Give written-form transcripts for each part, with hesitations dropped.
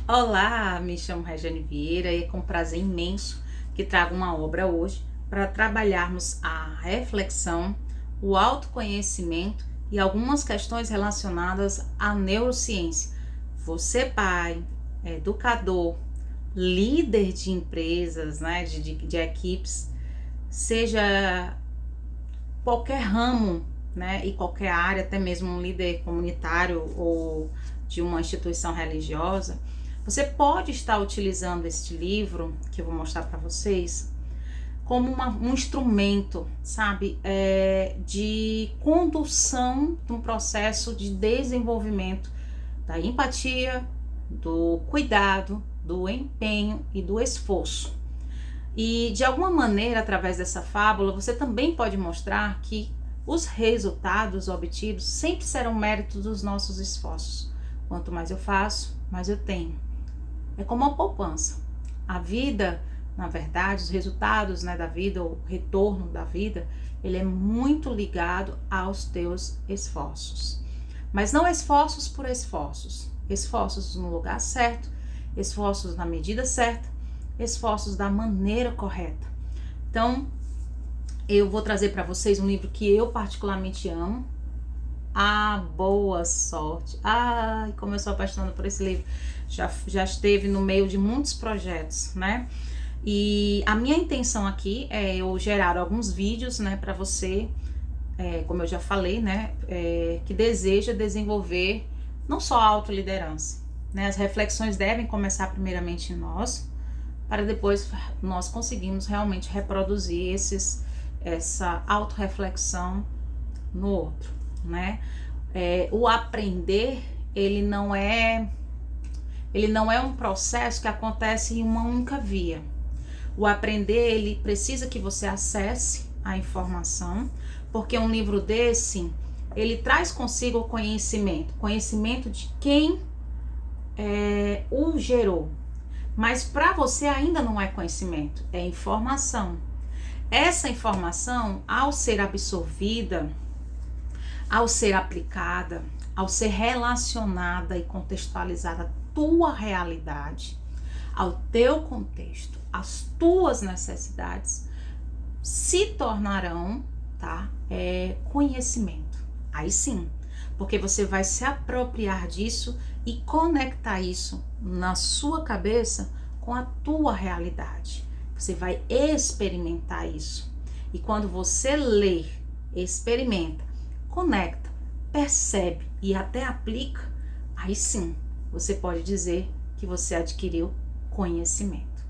Olá, me chamo Regiane Vieira e é com prazer imenso que trago uma obra hoje para trabalharmos a reflexão, o autoconhecimento e algumas questões relacionadas à neurociência. Você, pai, educador, líder de empresas, né, de equipes, seja qualquer ramo, né, e qualquer área, até mesmo um líder comunitário ou de uma instituição religiosa, você pode estar utilizando este livro, que eu vou mostrar para vocês, como um instrumento, sabe, de condução de um processo de desenvolvimento da empatia, do cuidado, do empenho e do esforço. E de alguma maneira, através dessa fábula, você também pode mostrar que os resultados obtidos sempre serão mérito dos nossos esforços. Quanto mais eu faço, mais eu tenho. É como uma poupança. A vida, na verdade, os resultados, né, da vida, o retorno da vida, ele é muito ligado aos teus esforços. Mas não esforços por esforços. Esforços no lugar certo, esforços na medida certa, esforços da maneira correta. Então, eu vou trazer para vocês um livro que eu particularmente amo, A Boa Sorte. Ai, como eu sou apaixonada por esse livro. Já esteve no meio de muitos projetos, né? E a minha intenção aqui é eu gerar alguns vídeos, né, para você, como eu já falei, né, que deseja desenvolver não só a autoliderança, né? As reflexões devem começar primeiramente em nós, para depois nós conseguirmos realmente reproduzir essa autorreflexão no outro, né? O aprender, ele não é um processo que acontece em uma única via. O aprender, ele precisa que você acesse a informação, porque um livro desse, ele traz consigo o conhecimento de quem o gerou. Mas para você ainda não é conhecimento, é informação. Essa informação, ao ser absorvida, ao ser aplicada, ao ser relacionada e contextualizada à tua realidade, ao teu contexto, às tuas necessidades, se tornarão, tá, conhecimento. Aí sim, porque você vai se apropriar disso e conectar isso na sua cabeça com a tua realidade. Você vai experimentar isso. E quando você lê, experimenta, conecta, percebe e até aplica, aí sim você pode dizer que você adquiriu conhecimento.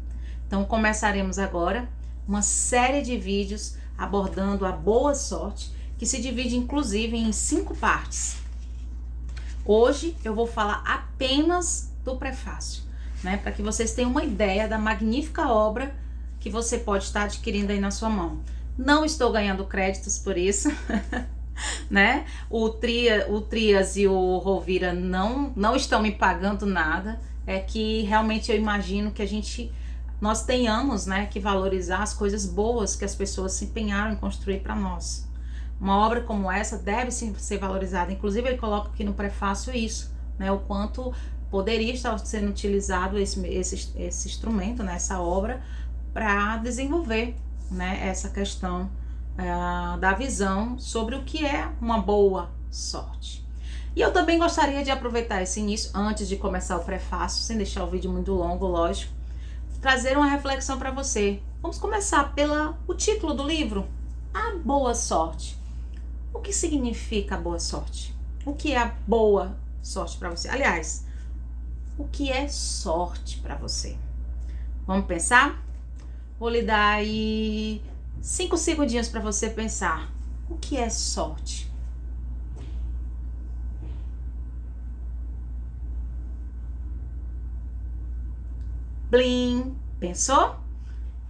Então começaremos agora uma série de vídeos abordando a boa sorte, que se divide inclusive em 5 partes. Hoje eu vou falar apenas do prefácio, né, para que vocês tenham uma ideia da magnífica obra que você pode estar adquirindo aí na sua mão. Não estou ganhando créditos por isso, né? O Trias e o Rovira não estão me pagando nada. É que realmente eu imagino que nós tenhamos, né, que valorizar as coisas boas que as pessoas se empenharam em construir para nós. Uma obra como essa deve sim ser valorizada. Inclusive ele coloca aqui no prefácio isso, né, o quanto poderia estar sendo utilizado esse instrumento, né, essa obra, para desenvolver, né, essa questão da visão sobre o que é uma boa sorte. E eu também gostaria de aproveitar esse início, antes de começar o prefácio, sem deixar o vídeo muito longo, lógico, trazer uma reflexão para você. Vamos começar pelo título do livro, A Boa Sorte. O que significa a boa sorte? O que é a boa sorte para você? Aliás, o que é sorte para você? Vamos pensar? Vou lhe dar aí 5 segundinhos para você pensar. O que é sorte? Blim! Pensou?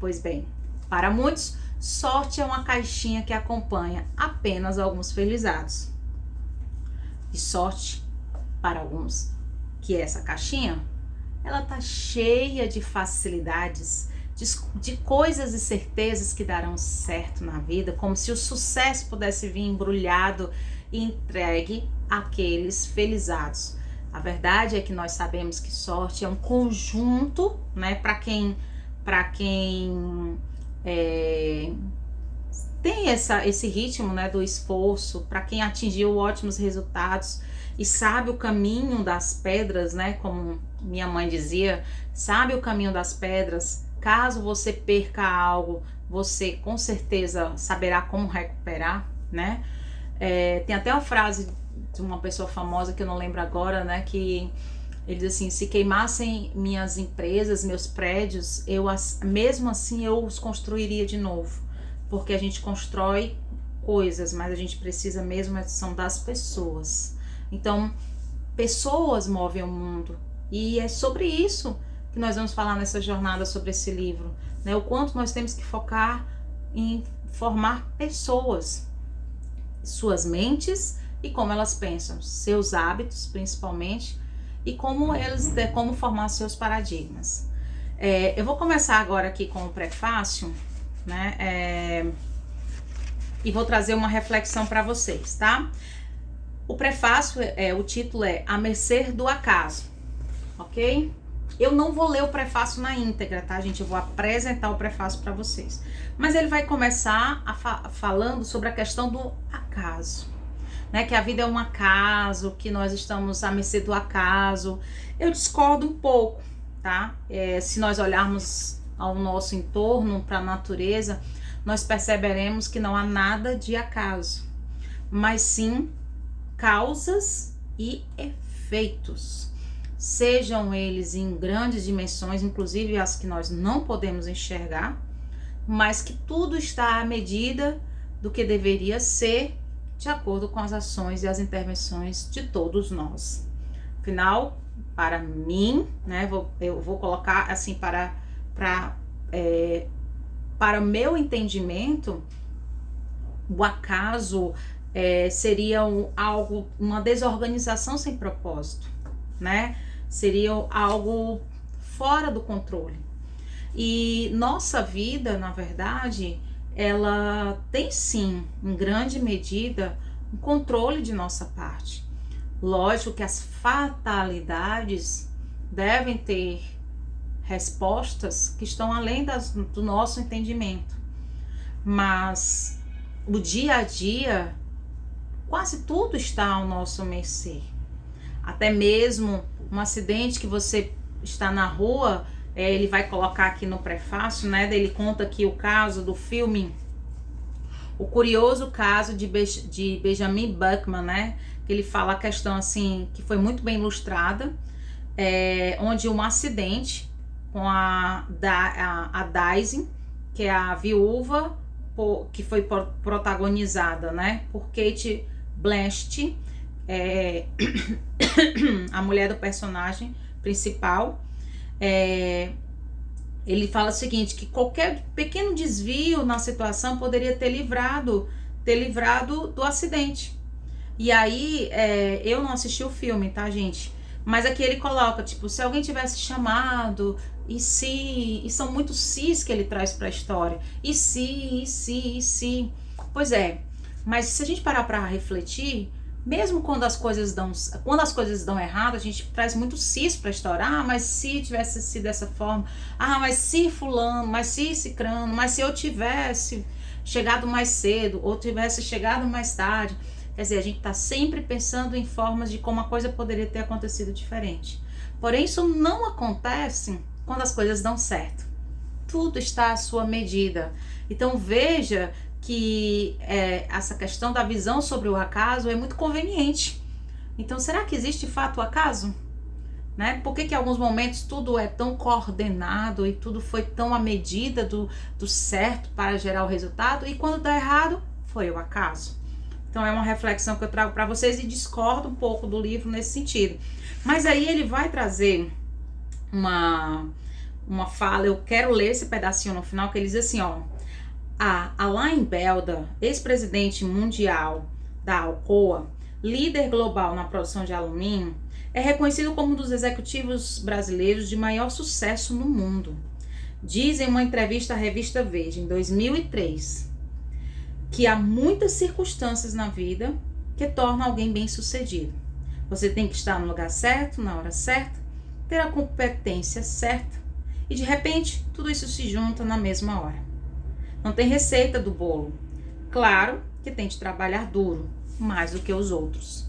Pois bem, para muitos, sorte é uma caixinha que acompanha apenas alguns felizados. E sorte, para alguns, que essa caixinha, ela tá cheia de facilidades, de coisas e certezas que darão certo na vida, como se o sucesso pudesse vir embrulhado e entregue àqueles felizados, A verdade é que nós sabemos que sorte é um conjunto, né? Para quem tem esse ritmo, né, do esforço, para quem atingiu ótimos resultados e sabe o caminho das pedras, né? Como minha mãe dizia, sabe o caminho das pedras. Caso você perca algo, você com certeza saberá como recuperar, né? Tem até uma frase de uma pessoa famosa que eu não lembro agora, né? Que ele diz assim: se queimassem minhas empresas, meus prédios, mesmo assim eu os construiria de novo. Porque a gente constrói coisas, mas a gente precisa mesmo são das pessoas. Então, pessoas movem o mundo. E é sobre isso que nós vamos falar nessa jornada, sobre esse livro, né? O quanto nós temos que focar em formar pessoas, suas mentes e como elas pensam, seus hábitos principalmente, e como formar seus paradigmas. Eu vou começar agora aqui com o prefácio, né? E vou trazer uma reflexão para vocês, tá? O prefácio, o título é A Mercê do Acaso, ok? Eu não vou ler o prefácio na íntegra, tá, gente? Eu vou apresentar o prefácio para vocês. Mas ele vai começar falando sobre a questão do acaso, né? Que a vida é um acaso, que nós estamos à mercê do acaso. Eu discordo um pouco, tá? Se nós olharmos ao nosso entorno, para a natureza, nós perceberemos que não há nada de acaso, mas sim causas e efeitos, sejam eles em grandes dimensões, inclusive as que nós não podemos enxergar, mas que tudo está à medida do que deveria ser, de acordo com as ações e as intervenções de todos nós. Afinal, para mim, né, eu vou colocar assim para o meu entendimento, o acaso seria uma desorganização sem propósito, né? Seria algo fora do controle. E nossa vida, na verdade, ela tem sim, em grande medida, um controle de nossa parte. Lógico que as fatalidades devem ter respostas que estão além do nosso entendimento. Mas o dia a dia, quase tudo está ao nosso mercê. Até mesmo um acidente que você está na rua, ele vai colocar aqui no prefácio, né? Ele conta aqui o caso do filme, o curioso caso de Benjamin Button, né? Que ele fala a questão assim, que foi muito bem ilustrada, onde um acidente com a Daisy, que é a viúva, que foi protagonizada, né, por Cate Blanchett, a mulher do personagem principal. Ele fala o seguinte, que qualquer pequeno desvio na situação poderia ter livrado do acidente. E aí, eu não assisti o filme, tá, gente? Mas aqui ele coloca, tipo, se alguém tivesse chamado, e são muitos sis que ele traz para a história. E se. Pois é, mas se a gente parar para refletir, mesmo quando as coisas dão errado, a gente traz muito sis para a história. Ah, mas se tivesse sido dessa forma. Ah, mas se fulano, mas se cicrano, mas se eu tivesse chegado mais cedo, ou tivesse chegado mais tarde. Quer dizer, a gente está sempre pensando em formas de como a coisa poderia ter acontecido diferente. Porém, isso não acontece quando as coisas dão certo. Tudo está à sua medida. Então, veja que essa questão da visão sobre o acaso é muito conveniente. Então, será que existe de fato o acaso? Né? Por que em alguns momentos tudo é tão coordenado e tudo foi tão à medida do certo para gerar o resultado, e quando dá errado, foi o acaso? Então é uma reflexão que eu trago para vocês e discordo um pouco do livro nesse sentido. Mas aí ele vai trazer uma fala, eu quero ler esse pedacinho no final, que ele diz assim, ó: a Alain Belda, ex-presidente mundial da Alcoa, líder global na produção de alumínio, é reconhecido como um dos executivos brasileiros de maior sucesso no mundo. Diz em uma entrevista à revista Veja, em 2003, que há muitas circunstâncias na vida que tornam alguém bem-sucedido. Você tem que estar no lugar certo, na hora certa, ter a competência certa e de repente tudo isso se junta na mesma hora. Não tem receita do bolo. Claro que tem de trabalhar duro, mais do que os outros.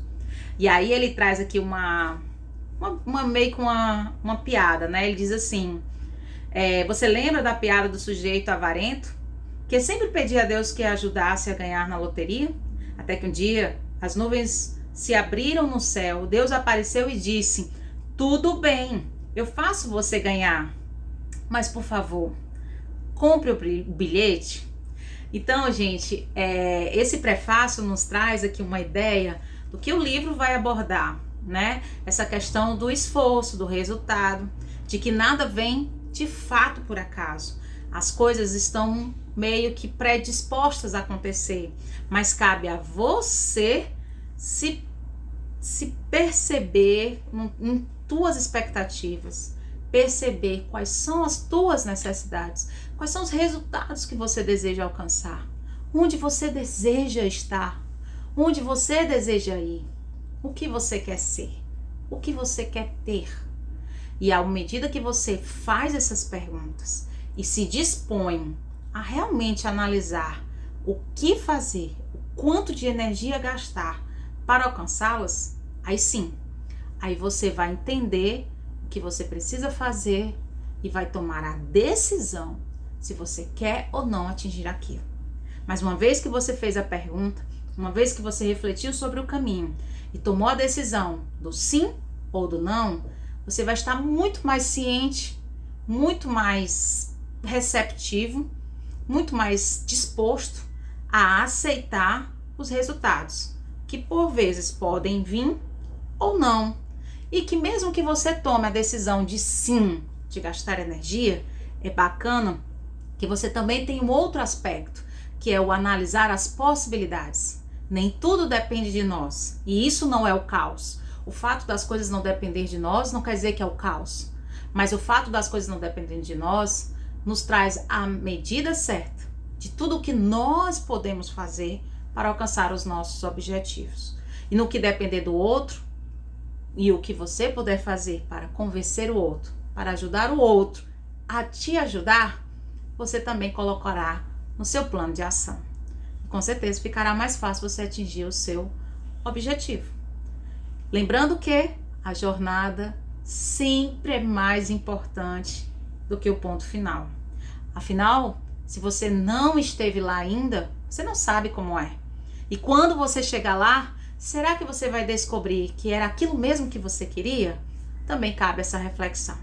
E aí ele traz aqui meio que uma piada, né? Ele diz assim, você lembra da piada do sujeito avarento? Que sempre pedia a Deus que ajudasse a ganhar na loteria? Até que um dia as nuvens se abriram no céu, Deus apareceu e disse, tudo bem, eu faço você ganhar, mas por favor, compre o bilhete. Então, gente, esse prefácio nos traz aqui uma ideia do que o livro vai abordar, né? Essa questão do esforço, do resultado, de que nada vem de fato por acaso. As coisas estão meio que predispostas a acontecer, mas cabe a você se perceber em tuas expectativas, perceber quais são as tuas necessidades, quais são os resultados que você deseja alcançar, onde você deseja estar, onde você deseja ir, o que você quer ser, o que você quer ter. E à medida que você faz essas perguntas e se dispõe a realmente analisar o que fazer, o quanto de energia gastar para alcançá-las, aí sim, aí você vai entender o que você precisa fazer e vai tomar a decisão se você quer ou não atingir aquilo. Mas uma vez que você fez a pergunta, uma vez que você refletiu sobre o caminho e tomou a decisão do sim ou do não, você vai estar muito mais ciente, muito mais receptivo, muito mais disposto a aceitar os resultados, que por vezes podem vir ou não. E que mesmo que você tome a decisão de sim, de gastar energia, é bacana que você também tem um outro aspecto, que é o analisar as possibilidades. Nem tudo depende de nós, e isso não é o caos. O fato das coisas não depender de nós não quer dizer que é o caos, mas o fato das coisas não dependerem de nós nos traz a medida certa de tudo o que nós podemos fazer para alcançar os nossos objetivos. E no que depender do outro, e o que você puder fazer para convencer o outro, para ajudar o outro a te ajudar, você também colocará no seu plano de ação. Com certeza ficará mais fácil você atingir o seu objetivo. Lembrando que a jornada sempre é mais importante do que o ponto final. Afinal, se você não esteve lá ainda, você não sabe como é. E quando você chegar lá, será que você vai descobrir que era aquilo mesmo que você queria? Também cabe essa reflexão.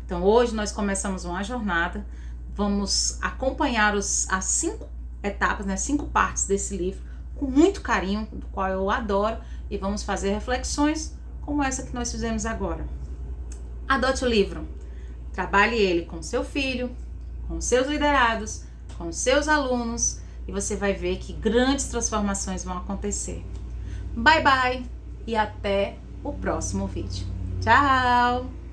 Então hoje nós começamos uma jornada, vamos acompanhar as 5 etapas, 5 partes desse livro, com muito carinho, do qual eu adoro, e vamos fazer reflexões como essa que nós fizemos agora. Adote o livro, trabalhe ele com seu filho, com seus liderados, com seus alunos, e você vai ver que grandes transformações vão acontecer. Bye bye e até o próximo vídeo. Tchau!